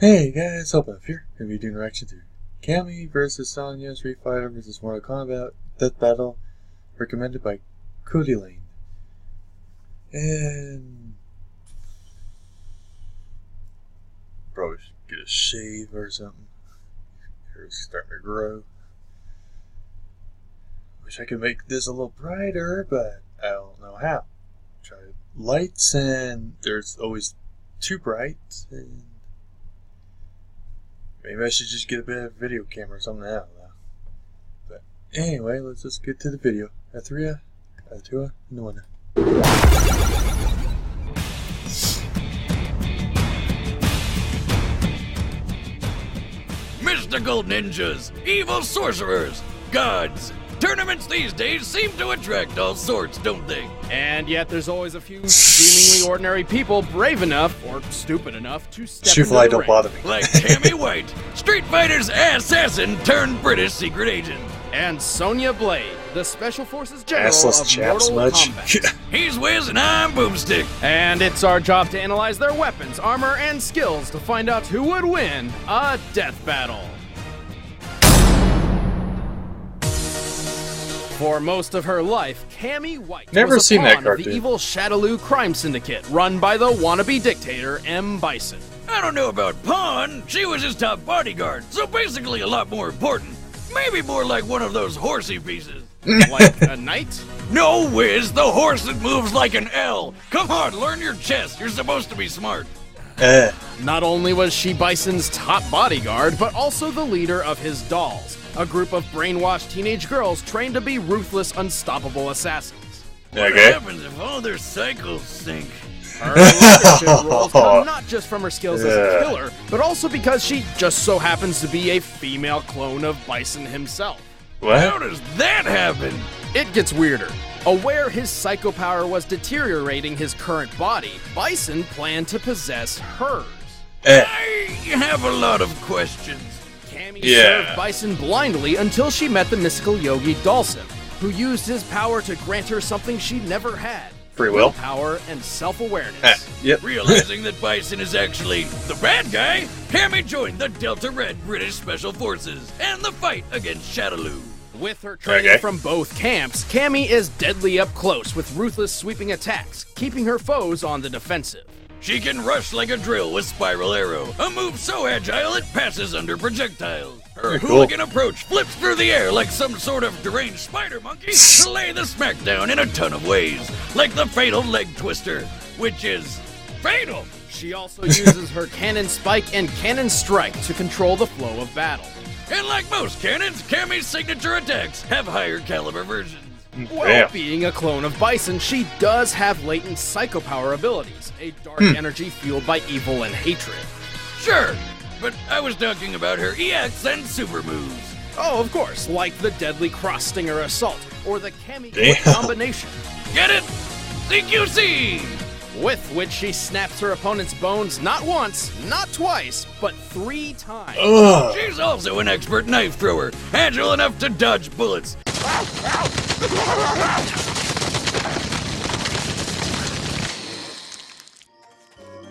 Hey guys, Hope Up here. Gonna be doing a reaction to Cammy vs Sonya Street Fighter vs Mortal Kombat Death Battle, recommended by Cody Lane. And probably should get a shave or something. Hair's starting to grow. Wish I could make this a little brighter, but I don't know how. Try lights, and there's always too bright. And maybe I should just get a better video camera or something. I don't know. But anyway, let's just get to the video. A 3, a 2, and a 1. Mystical ninjas, evil sorcerers, gods. Tournaments these days seem to attract all sorts, don't they? And yet there's always a few seemingly ordinary people brave enough, or stupid enough, to step into the don't ring. bother me. Like Cammy White, Street Fighter's assassin turned British secret agent. And Sonya Blade, the Special Forces General Assless of chaps Mortal much? Kombat. He's Wiz and I'm Boomstick. And it's our job to analyze their weapons, armor, and skills to find out who would win a death battle. For most of her life, Cammy White Never was a seen that pawn of the cartoon. evil Shadaloo crime syndicate run by the wannabe dictator M. Bison. I don't know about pawn, she was his top bodyguard, so basically a lot more important. Maybe more like one of those horsey pieces. Like a knight? No, Wiz, the horse that moves like an L. Come on, learn your chess, you're supposed to be smart. Not only was she Bison's top bodyguard, but also the leader of his dolls, a group of brainwashed teenage girls trained to be ruthless, unstoppable assassins. What happens if all their cycles sink? Her leadership roles come not just from her skills as a killer, but also because she just so happens to be a female clone of Bison himself. How does that happen? It gets weirder. Aware his psycho power was deteriorating his current body, Bison planned to possess hers. I have a lot of questions. Cammy served Bison blindly until she met the mystical yogi Dulcim, who used his power to grant her something she never had. Free will? Power and self-awareness. Yep. Realizing that Bison is actually the bad guy, Cammy joined the Delta Red British Special Forces and the fight against Shadaloo. With her training from both camps, Cammy is deadly up close with ruthless sweeping attacks, keeping her foes on the defensive. She can rush like a drill with Spiral Arrow, a move so agile it passes under projectiles. Her hooligan approach flips through the air like some sort of deranged spider monkey to lay the smackdown in a ton of ways, like the fatal leg twister, which is fatal. She also uses her cannon spike and cannon strike to control the flow of battle. And like most cannons, Cammy's signature attacks have higher caliber versions. Well, being a clone of Bison, she does have latent psycho power abilities, a dark energy fueled by evil and hatred. Sure, but I was talking about her EX and super moves. Oh, of course, like the deadly Cross Stinger Assault, or the Cammy combination. Get it? CQC! With which she snaps her opponent's bones not once, not twice, but 3 times. She's also an expert knife thrower, agile enough to dodge bullets.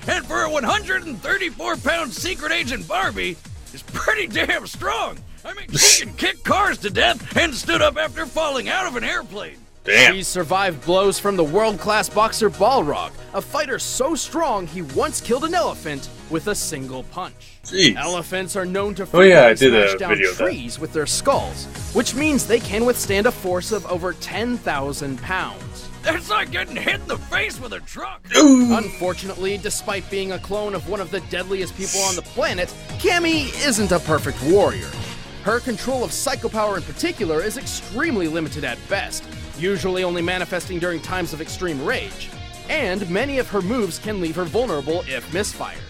And for a 134-pound secret agent Barbie, is pretty damn strong. I mean, she can kick cars to death and stood up after falling out of an airplane. She survived blows from the world-class boxer Balrog, a fighter so strong he once killed an elephant with a single punch. Elephants are known to smash down trees with their skulls, which means they can withstand a force of over 10,000 pounds. That's like getting hit in the face with a truck. Unfortunately, despite being a clone of one of the deadliest people on the planet, Cammy isn't a perfect warrior. Her control of psycho power in particular is extremely limited at best, usually only manifesting during times of extreme rage, and many of her moves can leave her vulnerable if misfired.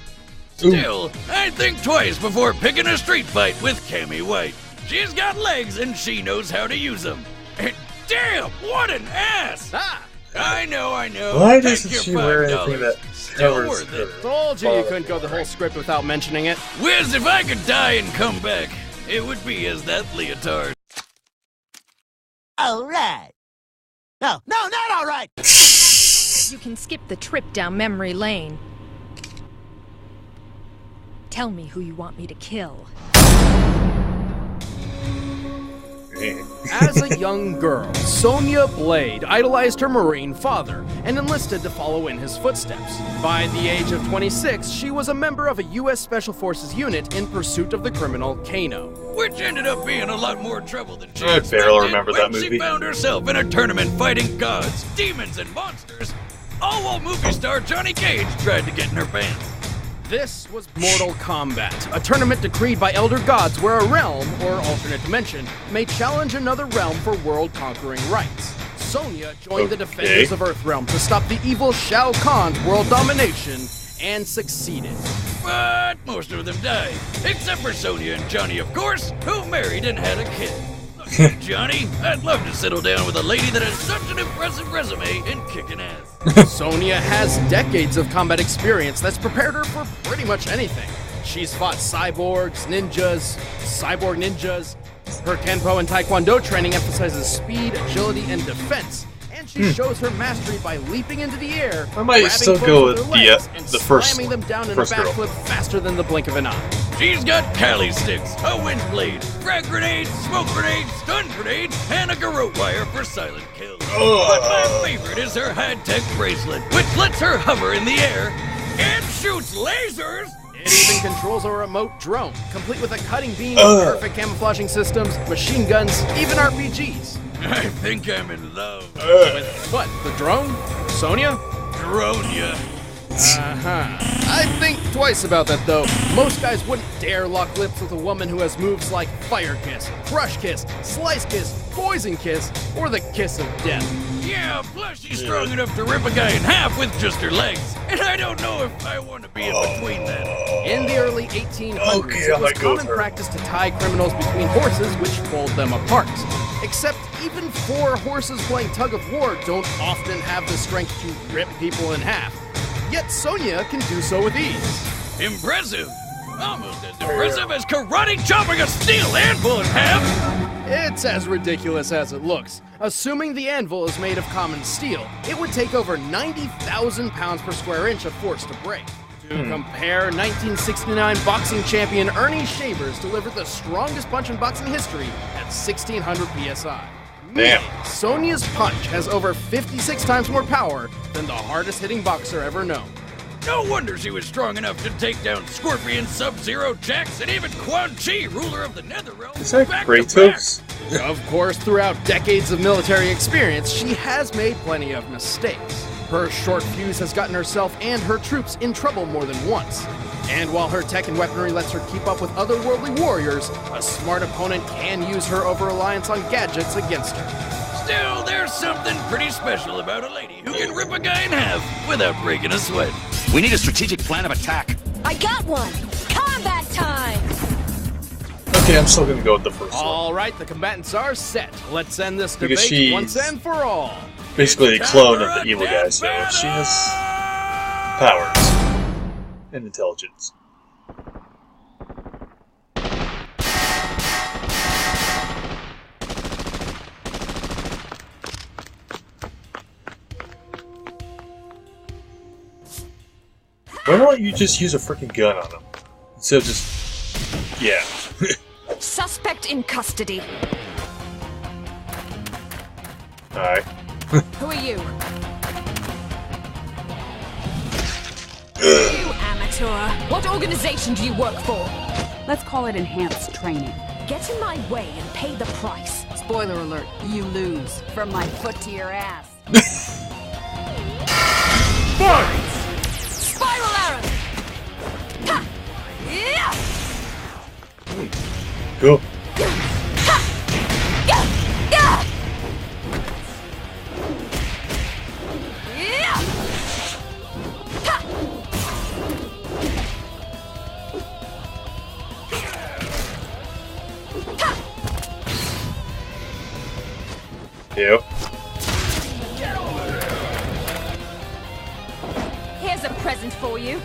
Still, I'd think twice before picking a street fight with Cammy White. She's got legs and she knows how to use them. And damn, what an ass! I know. Why doesn't she wear anything that covers her? Told you couldn't go the whole script without mentioning it. Wiz, if I could die and come back, it would be as that leotard. Alright. No, not alright! You can skip the trip down memory lane. Tell me who you want me to kill. As a young girl, Sonya Blade idolized her Marine father and enlisted to follow in his footsteps. By the age of 26, she was a member of a U.S. Special Forces unit in pursuit of the criminal Kano. Which ended up being a lot more trouble than she I barely expected remember when that movie. she found herself in a tournament fighting gods, demons, and monsters, all while movie star Johnny Cage tried to get in her pants. This was Mortal Kombat, a tournament decreed by elder gods where a realm, or alternate dimension, may challenge another realm for world-conquering rights. Sonya joined the defenders of Earthrealm to stop the evil Shao Kahn's world domination, and succeeded. But most of them died, except for Sonya and Johnny, of course, who married and had a kid. Look, Johnny, I'd love to settle down with a lady that has such an impressive resume in kicking ass. Sonya has decades of combat experience that's prepared her for pretty much anything. She's fought cyborg ninjas. Her Kenpo and Taekwondo training emphasizes speed, agility, and defense. And she shows her mastery by leaping into the air, I might still go with the first slamming them down in a first girl. backflip faster than the blink of an eye. She's got Kali sticks, a wind blade, frag grenades, smoke grenades, stun grenades, and a garrote wire for silent kills. But my favorite is her high-tech bracelet, which lets her hover in the air and shoots lasers. It even controls a remote drone, complete with a cutting beam, perfect camouflaging systems, machine guns, even RPGs. I think I'm in love. With what? The drone? Sonya? Dronia. I think twice about that, though. Most guys wouldn't dare lock lips with a woman who has moves like Fire Kiss, Crush Kiss, Slice Kiss, Poison Kiss, or the Kiss of Death. Yeah, plus she's strong enough to rip a guy in half with just her legs. And I don't know if I want to be in between that. In the early 1800s, Okay, it I was might go with common her. practice to tie criminals between horses, which pulled them apart. Except even four horses playing tug of war don't often have the strength to rip people in half. Yet Sonya can do so with ease. Impressive. Almost as impressive as karate chopping a steel anvil in half. It's as ridiculous as it looks. Assuming the anvil is made of common steel, it would take over 90,000 pounds per square inch of force to break. To compare, 1969 boxing champion Ernie Shavers delivered the strongest punch in boxing history at 1,600 psi. Damn. Sonya's punch has over 56 times more power than the hardest hitting boxer ever known. No wonder she was strong enough to take down Scorpion, Sub-Zero, Jax, and even Quan Chi, ruler of the Netherrealm. Is that back to Kratos? Of course, throughout decades of military experience, she has made plenty of mistakes. Her short fuse has gotten herself and her troops in trouble more than once. And while her tech and weaponry lets her keep up with otherworldly warriors, a smart opponent can use her over-reliance on gadgets against her. Still, there's something pretty special about a lady who can rip a guy in half without breaking a sweat. We need a strategic plan of attack. I got one! Combat time! Okay, I'm still gonna go with the first one. All right, the combatants are set. Let's end this Because debate she's once and for all. Basically a clone of the evil guy, so she has powers and intelligence. Why don't you just use a freaking gun on him? Instead of just... yeah. Suspect in custody. Alright. Who are you? You amateur. What organization do you work for? Let's call it enhanced training. Get in my way and pay the price. Spoiler alert, you lose. From my foot to your ass. Spiral arrow! Ha! Yeah! Cool. Ha! Yeah! Yeah! Yeah! Ha! Yep. Here's a present for you.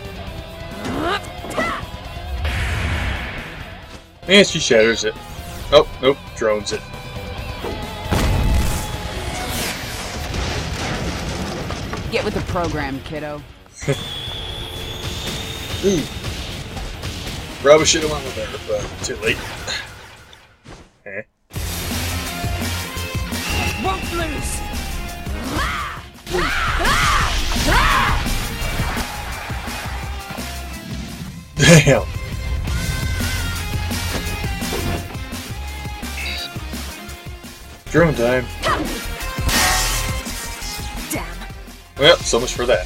And she shatters it. Oh, nope, drones it. Get with the program, kiddo. Ooh. Probably should have went with her, but too late. Eh. Won't lose. Damn. Drone time. Damn. Well, so much for that.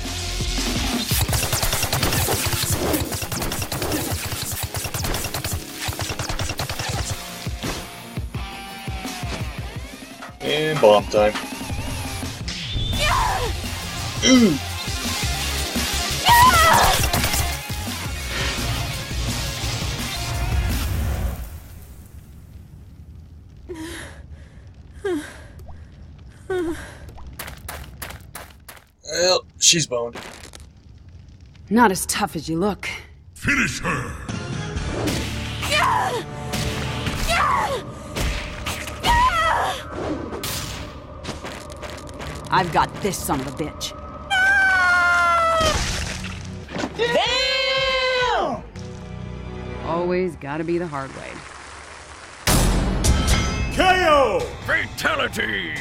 And bomb time. Ooh. Well, she's boned. Not as tough as you look. Finish her! I've got this son of a bitch. Damn! Always gotta be the hard way. KO! Fatality!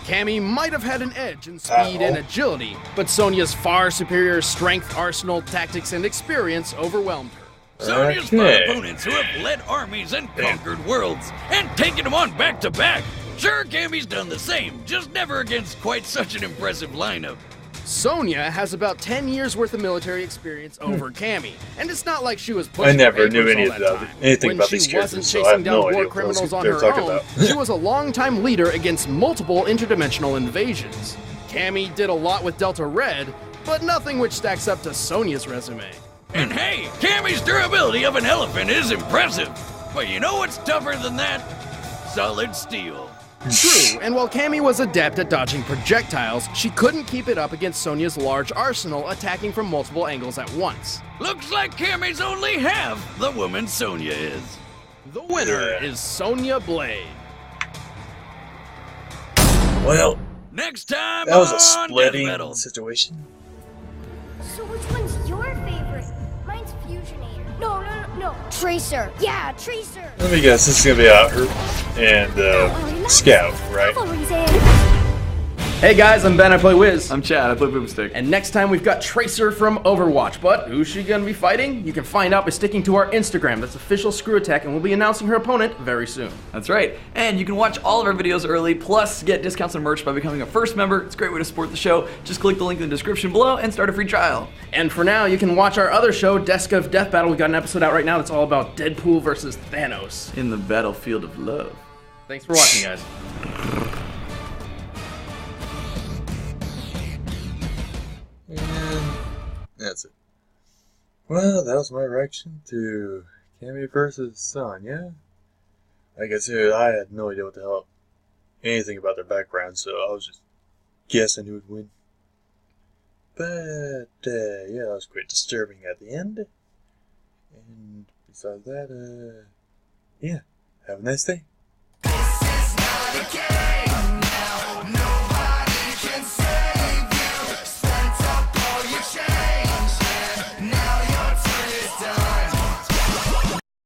Cammy might have had an edge in speed and agility, but Sonya's far superior strength, arsenal, tactics, and experience overwhelmed her. Sonya's fought Okay. opponents who have led armies and conquered worlds, and taken them on back to back. Sure, Cammy's done the same, just never against quite such an impressive lineup. Sonya has about 10 years worth of military experience over Cammy, and it's not like she was pushing I never papers knew all any that of time. anything When about she these characters, wasn't so I chasing have down no war idea what criminals on they're her talking own, about. she was a longtime leader against multiple interdimensional invasions. Cammy did a lot with Delta Red, but nothing which stacks up to Sonya's resume. And hey, Cammy's durability of an elephant is impressive. But you know what's tougher than that? Solid steel. True, and while Cammy was adept at dodging projectiles, she couldn't keep it up against Sonya's large arsenal attacking from multiple angles at once. Looks like Cammy's only half the woman Sonya is. The winner is Sonya Blade. Well, Next time that was a on splitting Death Metal. situation. So which one's your favorite? Mine's Fusionator. No. Tracer. Yeah, Tracer. Let me guess, this is gonna be out her and Scout, right? Following Zen. Hey guys, I'm Ben, I play Wiz. I'm Chad, I play Boomstick. And next time we've got Tracer from Overwatch, but who's she gonna be fighting? You can find out by sticking to our Instagram, that's official ScrewAttack, and we'll be announcing her opponent very soon. That's right. And you can watch all of our videos early, plus get discounts on merch by becoming a first member. It's a great way to support the show. Just click the link in the description below and start a free trial. And for now, you can watch our other show, Desk of Death Battle. We've got an episode out right now that's all about Deadpool versus Thanos. In the battlefield of love. Thanks for watching, guys. And that's it. Well, that was my reaction to Cammy versus Sonya. Like I said, I had no idea what the hell, anything about their background, so I was just guessing who would win. But, yeah, that was quite disturbing at the end. And besides that, yeah, have a nice day. This is not a game. No.